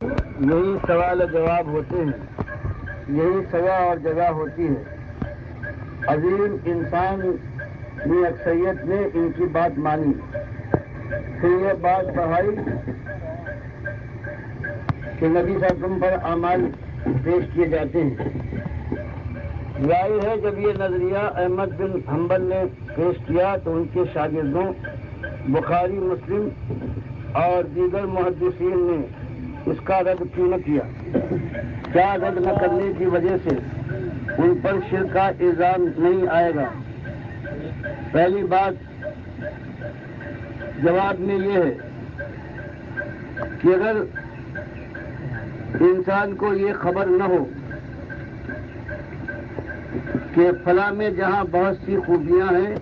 یہی سوال و جواب ہوتے ہیں، یہی سزا اور جگہ ہوتی ہے۔ عظیم انسان نے اکثریت نے ان کی بات مانی، پھر یہ بات بڑھائی کہ نبی صلی اللہ علیہ وسلم پر اعمال پیش کیے جاتے ہیں۔ ظاہر ہے جب یہ نظریہ احمد بن حنبل نے پیش کیا تو ان کے شاگردوں بخاری، مسلم اور دیگر محدثین نے اس کا رد کیوں نہ کیا؟ کیا رد نہ کرنے کی وجہ سے ان پر شرک کا الزام نہیں آئے گا؟ پہلی بات جواب میں یہ ہے کہ اگر انسان کو یہ خبر نہ ہو کہ فلاں میں جہاں بہت سی خوبیاں ہیں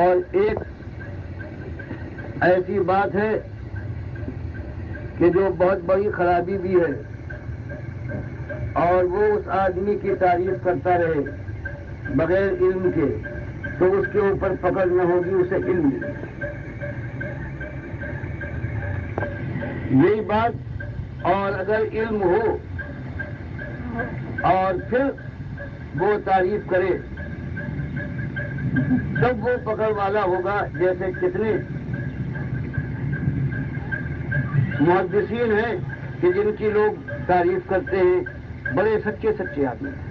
اور ایک ایسی بات ہے کہ جو بہت بڑی خرابی بھی ہے، اور وہ اس آدمی کی تعریف کرتا رہے بغیر علم کے، تو اس کے اوپر پکڑ نہ ہوگی، اسے علم نہیں۔ یہی بات، اور اگر علم ہو اور پھر وہ تعریف کرے تب وہ پکڑ والا ہوگا۔ جیسے کتنے محدثین ہیں کہ جن کی لوگ تعریف کرتے ہیں، بڑے سچے سچے آدمی ہیں،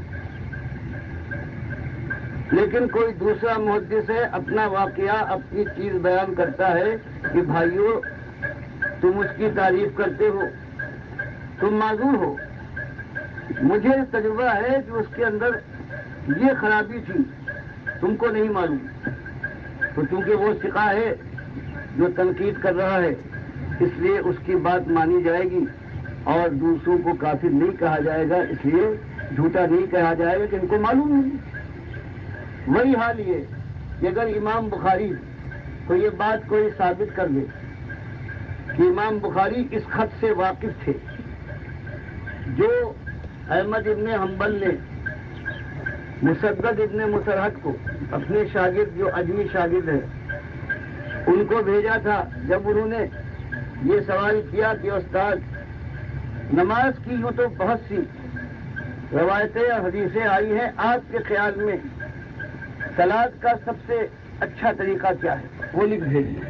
لیکن کوئی دوسرا محدث ہے، اپنا واقعہ، اپنی چیز بیان کرتا ہے کہ بھائیو تم اس کی تعریف کرتے ہو، تم معذور ہو، مجھے تجربہ ہے کہ اس کے اندر یہ خرابی تھی، تم کو نہیں معلوم۔ تو چونکہ وہ ثقہ ہے جو تنقید کر رہا ہے، اس لیے اس کی بات مانی جائے گی اور دوسروں کو کافر نہیں کہا جائے گا، اس لیے جھوٹا نہیں کہا جائے گا کہ ان کو معلوم نہیں۔ وہی حال یہ کہ اگر امام بخاری کو یہ بات کوئی ثابت کر دے کہ امام بخاری اس خط سے واقف تھے جو احمد ابن حنبل نے مسدد ابن مسرحد کو، اپنے شاگرد جو اجمی شاگرد ہیں، ان کو بھیجا تھا جب انہوں نے یہ سوال کیا کہ استاد نماز کی یوں تو بہت سی روایتیں اور حدیثیں آئی ہیں، آپ کے خیال میں صلاۃ کا سب سے اچھا طریقہ کیا ہے؟ وہ لکھ بھیجیے۔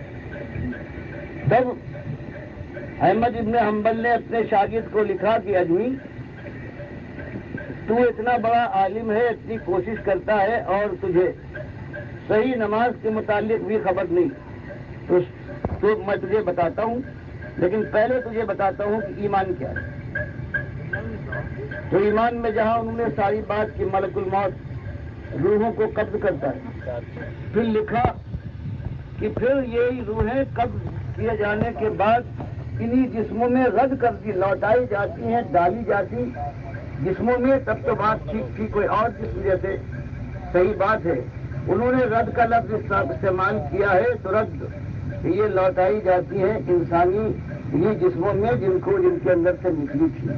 تب احمد ابن حنبل نے اپنے شاگرد کو لکھا کہ اجمی، تو اتنا بڑا عالم ہے، اتنی کوشش کرتا ہے اور تجھے صحیح نماز کے متعلق بھی خبر نہیں، تو میں تجھے بتاتا ہوں، لیکن پہلے تجھے بتاتا ہوں کہ ایمان کیا ہے۔ تو ایمان میں جہاں انہوں نے ساری بات کی ملک الموت روحوں کو قبض کرتا ہے، پھر لکھا کہ پھر یہی روحیں قبض کیے جانے کے بعد انہی جسموں میں رد کر دی، لوٹائی جاتی ہیں، ڈالی جاتی جسموں میں، تب تو بات ٹھیک تھی، کوئی اور جسم جیسے صحیح بات ہے۔ انہوں نے رد کا لفظ استعمال کیا ہے، تو رد یہ لوٹائی جاتی ہیں انسانی یہ جسموں میں جن کے اندر سے نکلی تھی،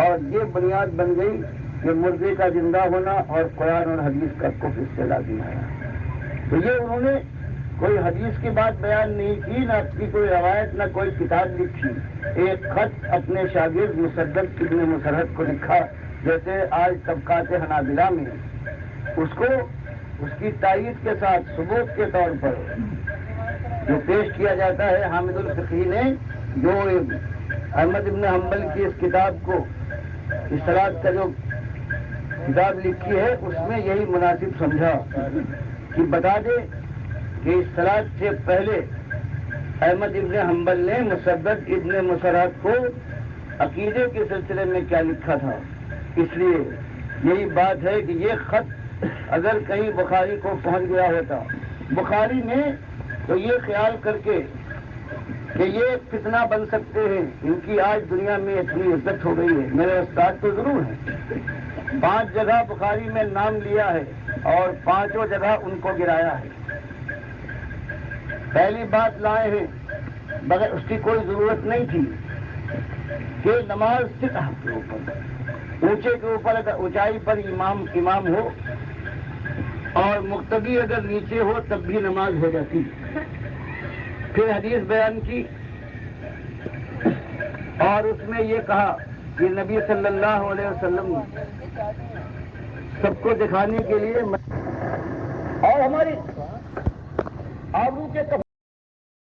اور یہ بنیاد بن گئی کہ مردے کا زندہ ہونا اور قرآن اور حدیث کا کفر اس سے لازم ہے۔ تو یہ انہوں نے کوئی حدیث کی بات بیان نہیں کی، نہ اپنی کوئی روایت، نہ کوئی کتاب لکھی، ایک خط اپنے شاگرد مسدد ابن مسرحد کو لکھا، جیسے آج طبقات حنابلہ میں اس کو اس کی تائید کے ساتھ ثبوت کے طور پر جو پیش کیا جاتا ہے۔ حامد الفقی نے جو احمد ابن حنبل کی اس کتاب کو، اس صلاۃ کا جو کتاب لکھی ہے، اس میں یہی مناسب سمجھا کہ بتا دے کہ اس صلاۃ سے پہلے احمد ابن حنبل نے مسدد ابن مسرحد کو عقیدے کے سلسلے میں کیا لکھا تھا۔ اس لیے یہی بات ہے کہ یہ خط اگر کہیں بخاری کو پہنچ گیا ہوتا، بخاری نے تو یہ خیال کر کے کہ یہ فتنہ بن سکتے ہیں، ان کی آج دنیا میں اتنی عزت ہو گئی ہے، میرے استاد تو ضرور ہیں، 5 جگہ بخاری میں نام لیا ہے اور 5 جگہ ان کو گرایا ہے۔ پہلی بات لائے ہیں بغیر اس کی کوئی ضرورت نہیں تھی کہ نماز سطح کے اوپر، اونچے کے اوپر، اگر اونچائی پر امام ہو اور مقتدی اگر نیچے ہو تب بھی نماز ہو جاتی۔ پھر حدیث بیان کی اور اس میں یہ کہا کہ نبی صلی اللہ علیہ وسلم سب کو دکھانے کے لیے اور ہماری آبرو کے